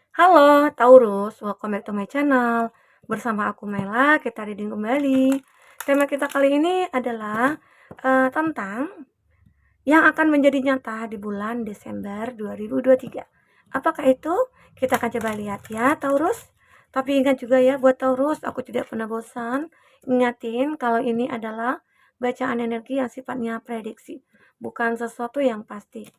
Halo Taurus, welcome back to my channel. Bersama aku Mela, kita reading kembali. Tema kita kali ini adalah tentang yang akan menjadi nyata di bulan Desember 2023. Apakah itu? Kita akan coba lihat ya Taurus. Tapi ingat juga ya buat Taurus, aku tidak pernah bosan ingatin kalau ini adalah bacaan energi yang sifatnya prediksi, bukan sesuatu yang pasti.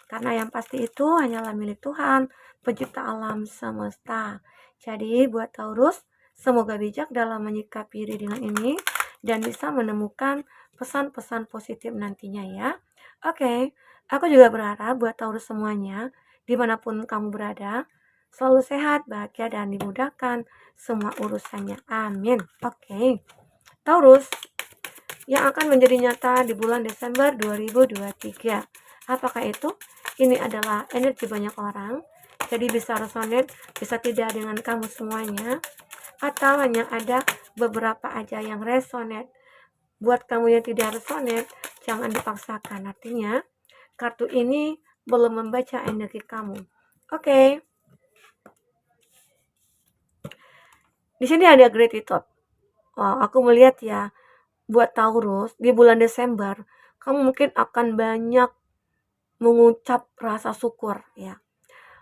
Karena yang pasti itu hanyalah milik Tuhan, pencipta alam semesta. Jadi buat Taurus, semoga bijak dalam menyikapi readingan ini dan bisa menemukan pesan-pesan positif nantinya ya. Oke, aku juga berharap buat Taurus semuanya, dimanapun kamu berada, selalu sehat, bahagia, dan dimudahkan semua urusannya. Amin. Oke, Taurus, yang akan menjadi nyata di bulan Desember 2023. Apakah itu? Ini adalah energi banyak orang, jadi bisa resonate, bisa tidak dengan kamu semuanya, atau hanya ada beberapa aja yang resonate. Buat kamu yang tidak resonate, jangan dipaksakan. Artinya, kartu ini belum membaca energi kamu. Oke. Di sini ada gratitude. Wow, aku melihat ya, buat Taurus di bulan Desember, kamu mungkin akan banyak mengucap rasa syukur ya.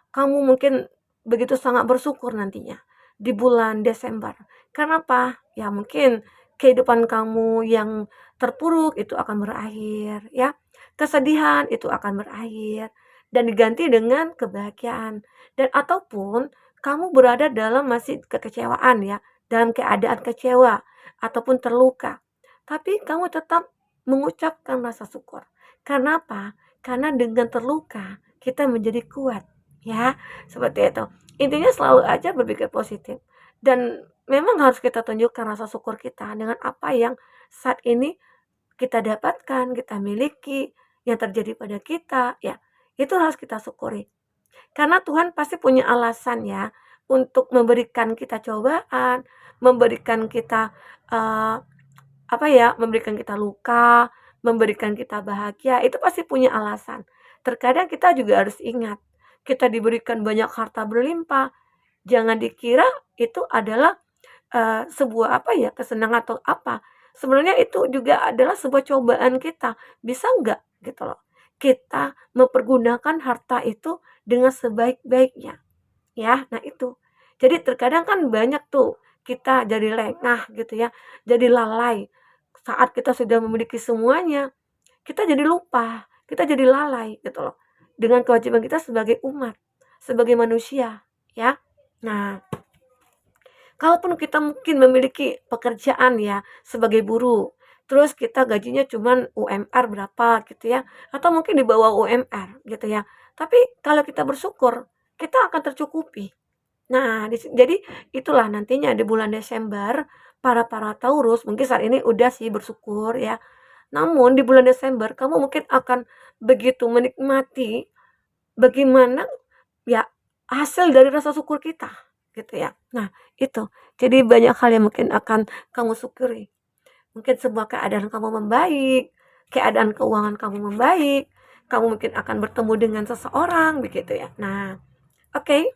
Kamu mungkin begitu sangat bersyukur nantinya di bulan Desember. Kenapa? Ya mungkin kehidupan kamu yang terpuruk itu akan berakhir ya. Kesedihan itu akan berakhir dan diganti dengan kebahagiaan. Dan ataupun kamu berada dalam masih kekecewaan ya, dalam keadaan kecewa ataupun terluka. Tapi kamu tetap mengucapkan rasa syukur. Kenapa? Karena dengan terluka kita menjadi kuat ya, seperti itu. Intinya selalu aja berpikir positif dan memang harus kita tunjukkan rasa syukur kita dengan apa yang saat ini kita dapatkan, kita miliki, yang terjadi pada kita ya. Itu harus kita syukuri. Karena Tuhan pasti punya alasan ya untuk memberikan kita cobaan, memberikan kita uh, memberikan kita luka, memberikan kita bahagia, itu pasti punya alasan. Terkadang kita juga harus ingat, kita diberikan banyak harta berlimpah, jangan dikira itu adalah sebuah kesenangan atau apa. Sebenarnya itu juga adalah sebuah cobaan kita. Bisa enggak gitu loh. Kita mempergunakan harta itu dengan sebaik-baiknya. Ya, nah itu. Jadi terkadang kan banyak tuh kita jadi lengah gitu ya, jadi lalai. Saat kita sudah memiliki semuanya, kita jadi lupa, kita jadi lalai gitu loh. Dengan kewajiban kita sebagai umat, sebagai manusia, ya. Nah, kalaupun kita mungkin memiliki pekerjaan ya sebagai buruh, terus kita gajinya cuman UMR berapa gitu ya, atau mungkin di bawah UMR gitu ya. Tapi kalau kita bersyukur, kita akan tercukupi. Nah, jadi itulah nantinya di bulan Desember para Taurus mungkin saat ini udah sih bersyukur ya. Namun di bulan Desember kamu mungkin akan begitu menikmati bagaimana ya hasil dari rasa syukur kita gitu ya. Nah, itu. Jadi banyak hal yang mungkin akan kamu syukuri. Mungkin sebuah keadaan kamu membaik, keadaan keuangan kamu membaik, kamu mungkin akan bertemu dengan seseorang begitu ya. Nah, oke.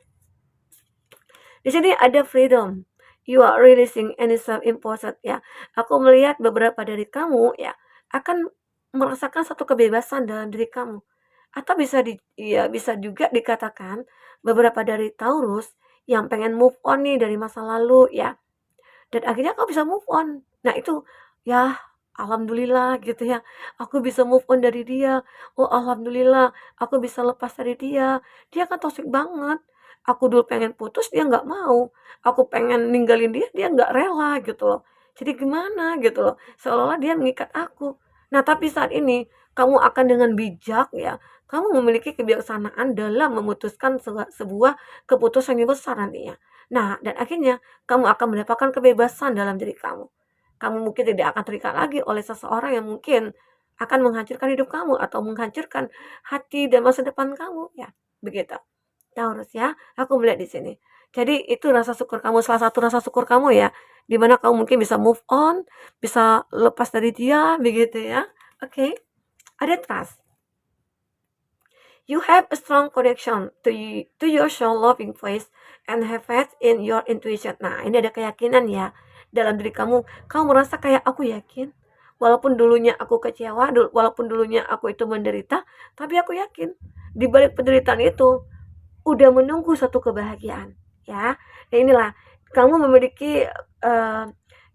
Di sini ada freedom. You are releasing any self-imposed ya. Aku melihat beberapa dari kamu ya akan merasakan satu kebebasan dalam diri kamu. Atau bisa juga dikatakan beberapa dari Taurus yang pengen move on nih dari masa lalu ya. Dan akhirnya kau bisa move on. Nah itu ya alhamdulillah gitu ya. Aku bisa move on dari dia. Oh alhamdulillah aku bisa lepas dari dia. Dia kan toxic banget. Aku dulu pengen putus dia nggak mau. Aku pengen ninggalin dia dia nggak rela gitu loh. Jadi gimana gitu loh. Seolah-olah dia mengikat aku. Nah tapi saat ini kamu akan dengan bijak ya. Kamu memiliki kebijaksanaan dalam memutuskan sebuah keputusan yang besar nantinya. Nah, dan akhirnya kamu akan mendapatkan kebebasan dalam diri kamu. Kamu mungkin tidak akan terikat lagi oleh seseorang yang mungkin akan menghancurkan hidup kamu atau menghancurkan hati dan masa depan kamu ya. Begitu. Taurus ya, aku melihat di sini. Jadi itu rasa syukur kamu, salah satu rasa syukur kamu ya, di mana kamu mungkin bisa move on, bisa lepas dari dia begitu ya. Oke. Ada trust. You have a strong connection to your soul loving voice and have faith in your intuition. Nah, ini ada keyakinan ya dalam diri kamu. Kamu merasa kayak aku yakin. Walaupun dulunya aku kecewa, walaupun dulunya aku itu menderita, tapi aku yakin di balik penderitaan itu udah menunggu satu kebahagiaan, ya. Dan inilah kamu memiliki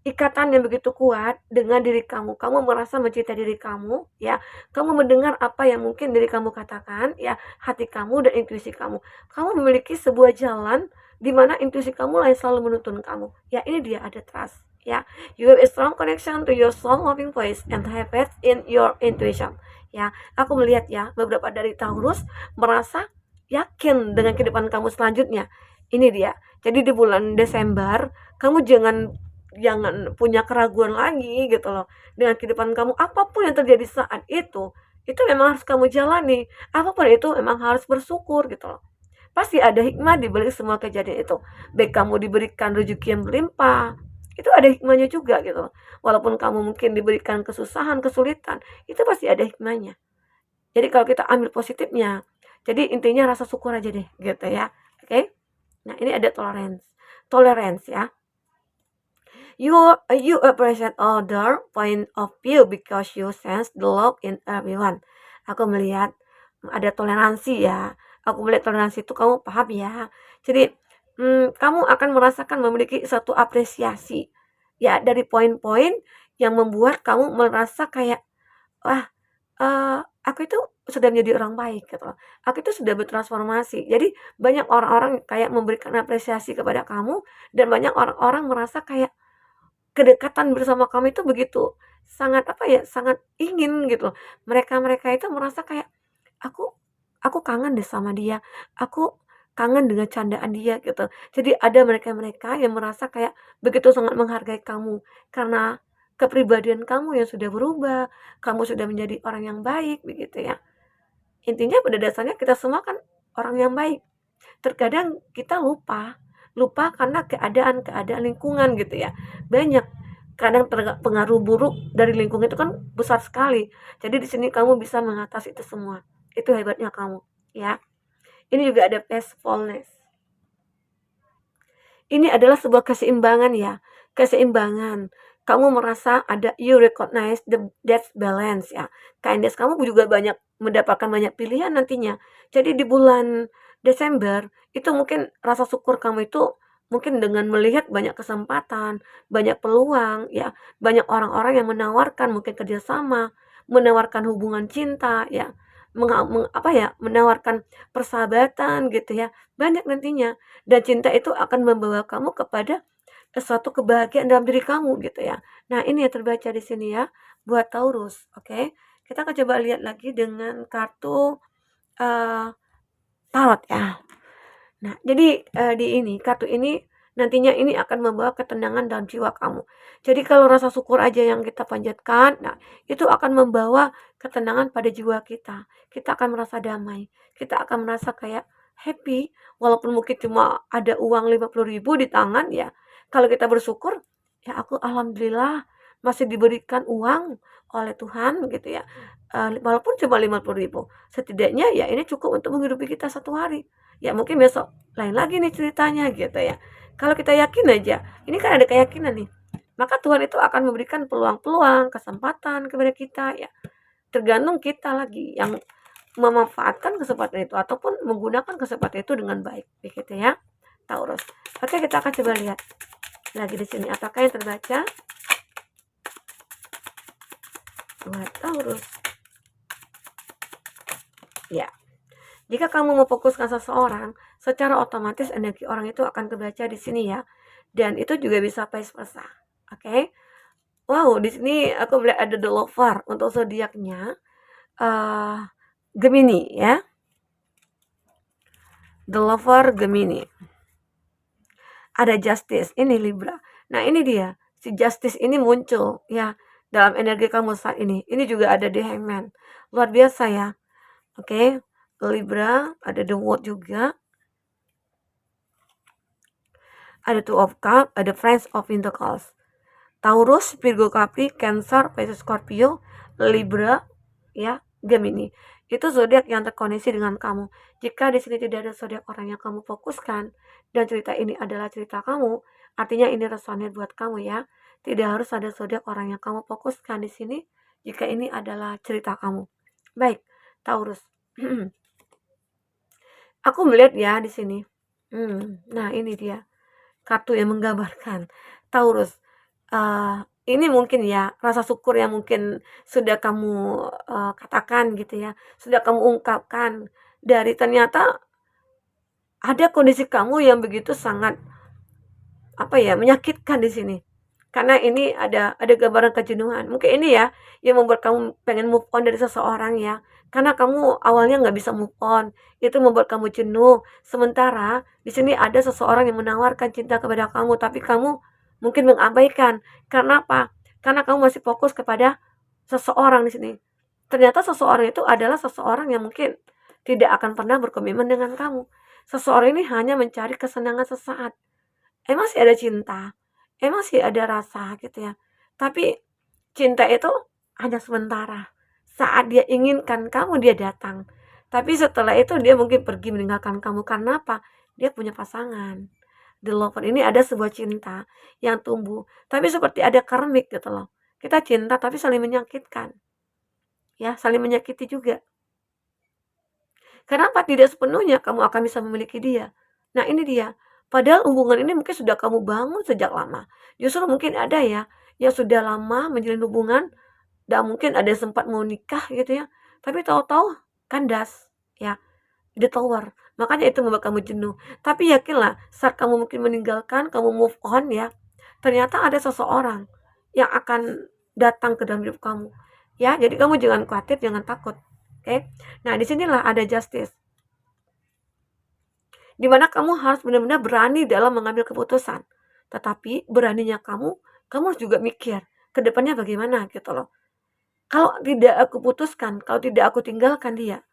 ikatan yang begitu kuat dengan diri kamu. Kamu merasa mencintai diri kamu, ya. Kamu mendengar apa yang mungkin diri kamu katakan, ya, hati kamu dan intuisi kamu. Kamu memiliki sebuah jalan di mana intuisi kamu lah yang selalu menuntun kamu. Ya, ini dia ada trust, ya. You have a strong connection to your soul loving voice and have faith in your intuition. Ya, aku melihat ya beberapa dari Taurus merasa yakin dengan kehidupan kamu selanjutnya. Ini dia. Jadi di bulan Desember kamu jangan punya keraguan lagi gitu loh dengan kehidupan kamu. Apapun yang terjadi saat itu memang harus kamu jalani. Apapun itu memang harus bersyukur gitu loh. Pasti ada hikmah di balik semua kejadian itu. Baik kamu diberikan rezeki yang berlimpah, itu ada hikmahnya juga gitu loh. Walaupun kamu mungkin diberikan kesusahan, kesulitan, itu pasti ada hikmahnya. Jadi kalau kita ambil positifnya, jadi intinya rasa syukur aja deh gitu ya. Oke. Nah, ini ada tolerance. Tolerance ya. You appreciate other point of view because you sense the love in everyone. Aku melihat ada toleransi ya. Aku melihat toleransi itu kamu paham ya. Jadi kamu akan merasakan memiliki satu apresiasi ya dari poin-poin yang membuat kamu merasa kayak wah, aku itu sudah menjadi orang baik gitu loh. Aku itu sudah bertransformasi. Jadi banyak orang-orang kayak memberikan apresiasi kepada kamu dan banyak orang-orang merasa kayak kedekatan bersama kamu itu begitu sangat apa ya, sangat ingin gitu. Mereka-mereka itu merasa kayak aku aku kangen deh sama dia. Aku kangen dengan candaan dia gitu. Jadi ada mereka-mereka yang merasa kayak begitu sangat menghargai kamu karena kepribadian kamu yang sudah berubah, kamu sudah menjadi orang yang baik begitu ya. Intinya pada dasarnya kita semua kan orang yang baik. Terkadang kita lupa karena keadaan lingkungan gitu ya. Banyak kadang pengaruh buruk dari lingkungan itu kan besar sekali. Jadi di sini kamu bisa mengatasi itu semua. Itu hebatnya kamu, ya. Ini juga ada peacefulness. Ini adalah sebuah keseimbangan ya, keseimbangan. Kamu merasa ada you recognize that balance ya. Kindness kamu juga banyak mendapatkan banyak pilihan nantinya. Jadi di bulan Desember itu mungkin rasa syukur kamu itu mungkin dengan melihat banyak kesempatan, banyak peluang ya, banyak orang-orang yang menawarkan mungkin kerjasama, menawarkan hubungan cinta ya, menawarkan persahabatan gitu ya, banyak nantinya. Dan cinta itu akan membawa kamu kepada suatu kebahagiaan dalam diri kamu gitu ya. Nah, ini yang terbaca di sini ya buat Taurus, oke. Kita akan coba lihat lagi dengan kartu tarot ya. Nah, jadi di ini kartu ini nantinya ini akan membawa ketenangan dalam jiwa kamu. Jadi kalau rasa syukur aja yang kita panjatkan, nah itu akan membawa ketenangan pada jiwa kita. Kita akan merasa damai. Kita akan merasa kayak happy walaupun mungkin cuma ada uang 50.000 di tangan ya. Kalau kita bersyukur, ya aku alhamdulillah masih diberikan uang oleh Tuhan gitu ya. Walaupun cuma 50.000, setidaknya ya ini cukup untuk menghidupi kita satu hari. Ya mungkin besok lain lagi nih ceritanya gitu ya. Kalau kita yakin aja, ini kan ada keyakinan nih, maka Tuhan itu akan memberikan peluang-peluang, kesempatan kepada kita ya. Tergantung kita lagi yang memanfaatkan kesempatan itu ataupun menggunakan kesempatan itu dengan baik, begitu ya, Taurus. Oke, kita akan coba lihat lagi di sini apakah yang terbaca buat Taurus. Ya. Jika kamu memfokuskan seseorang, secara otomatis energi orang itu akan terbaca di sini ya. Dan itu juga bisa vice versa. Oke. Wow, di sini aku melihat ada the lover untuk zodiaknya Gemini ya. The lover Gemini. Ada justice, ini Libra. Nah, ini dia. Si justice ini muncul ya dalam energi kamu saat ini. Ini juga ada di Hangman. Luar biasa ya. Oke. Libra, ada the World juga. Ada Two of Cups, ada Friends of Pentacles. Taurus, Virgo, Capri, Cancer, Pisces, Scorpio, Libra, ya, Gemini. Itu zodiak yang terkoneksi dengan kamu. Jika di sini tidak ada zodiak orang yang kamu fokuskan dan cerita ini adalah cerita kamu, artinya ini resonate buat kamu ya. Tidak harus ada zodiak orang yang kamu fokuskan di sini jika ini adalah cerita kamu. Baik, Taurus. Aku melihat ya di sini. Nah ini dia kartu yang menggambarkan Taurus. Ini mungkin ya rasa syukur yang mungkin sudah kamu katakan gitu ya, sudah kamu ungkapkan dari ternyata ada kondisi kamu yang begitu sangat menyakitkan di sini. Karena ini ada gambaran kejenuhan. Mungkin ini ya yang membuat kamu pengen move on dari seseorang ya. Karena kamu awalnya nggak bisa move on, itu membuat kamu jenuh. Sementara di sini ada seseorang yang menawarkan cinta kepada kamu, tapi kamu mungkin mengabaikan. Karena apa? Karena kamu masih fokus kepada seseorang di sini. Ternyata seseorang itu adalah seseorang yang mungkin tidak akan pernah berkomitmen dengan kamu. Seseorang ini hanya mencari kesenangan sesaat. Emang sih ada cinta, emang sih ada rasa gitu ya. Tapi cinta itu hanya sementara. Saat dia inginkan kamu, dia datang. Tapi setelah itu dia mungkin pergi meninggalkan kamu. Karena apa? Dia punya pasangan. The Lover ini ada sebuah cinta yang tumbuh. Tapi seperti ada karmik gitu loh. Kita cinta tapi saling menyakitkan. Ya, saling menyakiti juga. Kenapa tidak sepenuhnya kamu akan bisa memiliki dia? Nah, ini dia. Padahal hubungan ini mungkin sudah kamu bangun sejak lama. Justru mungkin ada ya yang sudah lama menjalin hubungan dan mungkin ada yang sempat mau nikah gitu ya. Tapi tahu-tahu kandas ya, di tower. Makanya itu membuat kamu jenuh. Tapi yakinlah saat kamu mungkin meninggalkan, kamu move on ya. Ternyata ada seseorang yang akan datang ke dalam hidup kamu. Ya, jadi kamu jangan khawatir, jangan takut. Oke. Nah, disinilah ada justice. Dimana kamu harus benar-benar berani dalam mengambil keputusan. Tetapi beraninya kamu harus juga mikir ke depannya bagaimana gitu loh. Kalau tidak aku putuskan, kalau tidak aku tinggalkan dia,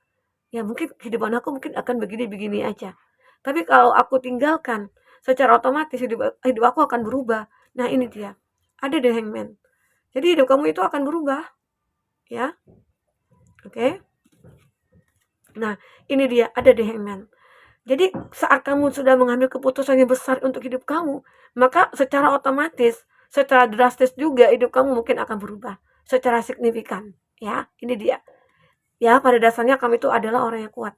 ya mungkin kehidupan aku mungkin akan begini-begini aja. Tapi kalau aku tinggalkan, secara otomatis hidup aku akan berubah. Nah ini dia, ada the hangman. Jadi hidup kamu itu akan berubah, ya, oke. Nah ini dia, ada the hangman. Jadi saat kamu sudah mengambil keputusan yang besar untuk hidup kamu, maka secara otomatis, secara drastis juga hidup kamu mungkin akan berubah secara signifikan. Ya, ini dia. Ya, pada dasarnya kamu itu adalah orang yang kuat,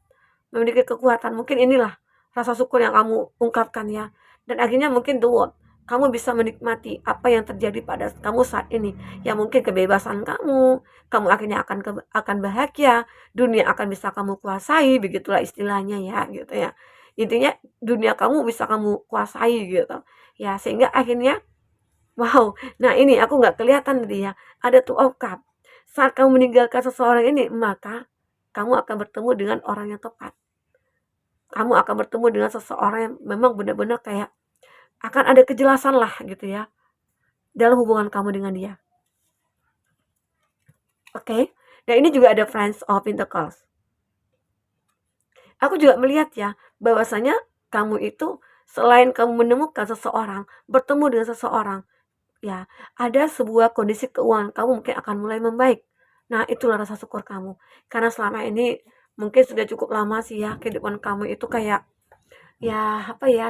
memiliki kekuatan. Mungkin inilah rasa syukur yang kamu ungkapkan ya. Dan akhirnya mungkin the world, kamu bisa menikmati apa yang terjadi pada kamu saat ini. Ya mungkin kebebasan kamu akhirnya akan bahagia, dunia akan bisa kamu kuasai, begitulah istilahnya ya gitu ya. Intinya dunia kamu bisa kamu kuasai gitu. Ya sehingga akhirnya wow, nah ini aku nggak kelihatan tadi ya, ada two of cup. Saat kamu meninggalkan seseorang ini, maka kamu akan bertemu dengan orang yang tepat. Kamu akan bertemu dengan seseorang yang memang benar-benar kayak akan ada kejelasan lah gitu ya dalam hubungan kamu dengan dia. Oke. Nah ini juga ada Friends of Pentacles. Aku juga melihat ya bahwasanya kamu itu selain kamu menemukan seseorang, bertemu dengan seseorang, ya ada sebuah kondisi keuangan kamu mungkin akan mulai membaik. Nah itulah rasa syukur kamu. Karena selama ini mungkin sudah cukup lama sih ya kehidupan kamu itu kayak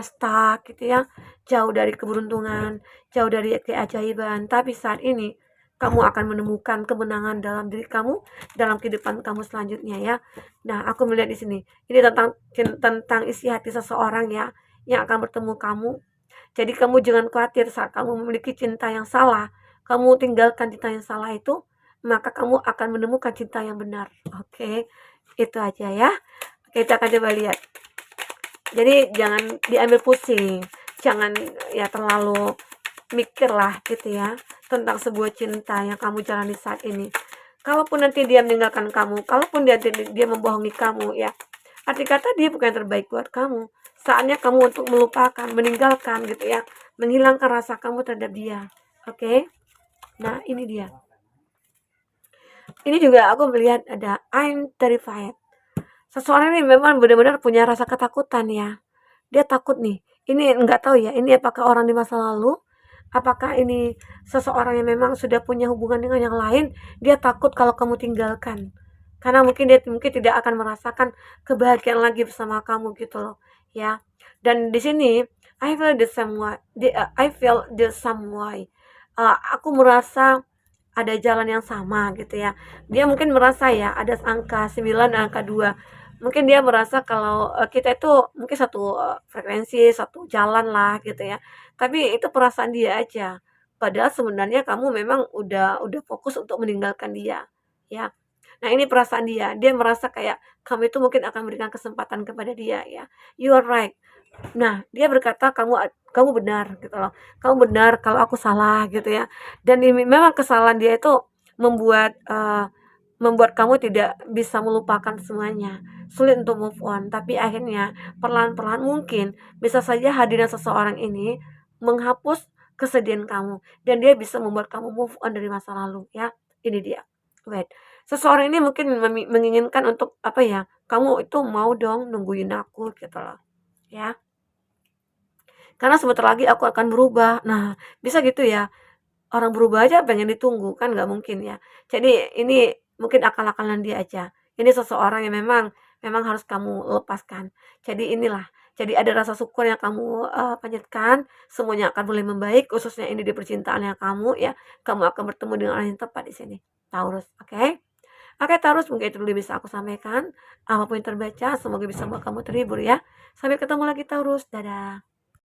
stuck gitu ya, jauh dari keberuntungan, jauh dari keajaiban. Tapi saat ini kamu akan menemukan kemenangan dalam diri kamu, dalam kehidupan kamu selanjutnya ya. Nah, aku melihat di sini, ini tentang isi hati seseorang ya, yang akan bertemu kamu. Jadi kamu jangan khawatir saat kamu memiliki cinta yang salah, kamu tinggalkan cinta yang salah itu, maka kamu akan menemukan cinta yang benar. Oke, itu aja ya. Kita akan coba lihat. Jadi jangan diambil pusing, jangan ya terlalu mikir lah gitu ya tentang sebuah cinta yang kamu jalani saat ini. Kalaupun nanti dia meninggalkan kamu, kalaupun dia membohongi kamu ya, arti kata dia bukan yang terbaik buat kamu. Saatnya kamu untuk melupakan, meninggalkan gitu ya, menghilangkan rasa kamu terhadap dia. Oke? Nah ini dia. Ini juga aku melihat ada I'm terrified. Seseorang ini memang benar-benar punya rasa ketakutan ya. Dia takut nih. Ini nggak tahu ya, ini apakah orang di masa lalu? Apakah ini seseorang yang memang sudah punya hubungan dengan yang lain? Dia takut kalau kamu tinggalkan. karena mungkin dia mungkin tidak akan merasakan kebahagiaan lagi bersama kamu gitu loh, ya. Dan di sini I feel the same way. Aku merasa ada jalan yang sama gitu ya. Dia mungkin merasa ya ada angka 9 dan angka 2. Mungkin dia merasa kalau kita itu mungkin satu frekuensi, satu jalan lah gitu ya. Tapi itu perasaan dia aja. Padahal sebenarnya kamu memang udah fokus untuk meninggalkan dia, ya. Nah, ini perasaan dia. Dia merasa kayak kamu itu mungkin akan memberikan kesempatan kepada dia ya. You are right. Nah, dia berkata kamu benar gitu loh. Kamu benar kalau aku salah gitu ya. Dan ini memang kesalahan dia itu membuat membuat kamu tidak bisa melupakan semuanya. Sulit untuk move on, tapi akhirnya perlahan-perlahan mungkin bisa saja hadirnya seseorang ini menghapus kesedihan kamu dan dia bisa membuat kamu move on dari masa lalu ya. Ini dia. Wait. Seseorang ini mungkin menginginkan untuk apa ya? Kamu itu mau dong nungguin aku gitu loh. Ya. Karena sebentar lagi aku akan berubah. Nah, bisa gitu ya. Orang berubah aja pengen ditunggu, kan nggak mungkin ya. Jadi ini mungkin akal-akalan dia aja. Ini seseorang yang memang harus kamu lepaskan. Jadi inilah, jadi ada rasa syukur yang kamu panjatkan, semuanya akan mulai membaik, khususnya ini di percintaan yang kamu ya. Kamu akan bertemu dengan orang yang tepat di sini. Taurus, oke? Oke Taurus, mungkin itu dulu bisa aku sampaikan. Apapun yang terbaca, semoga bisa membuat kamu terhibur ya. Sampai ketemu lagi Taurus, dadah.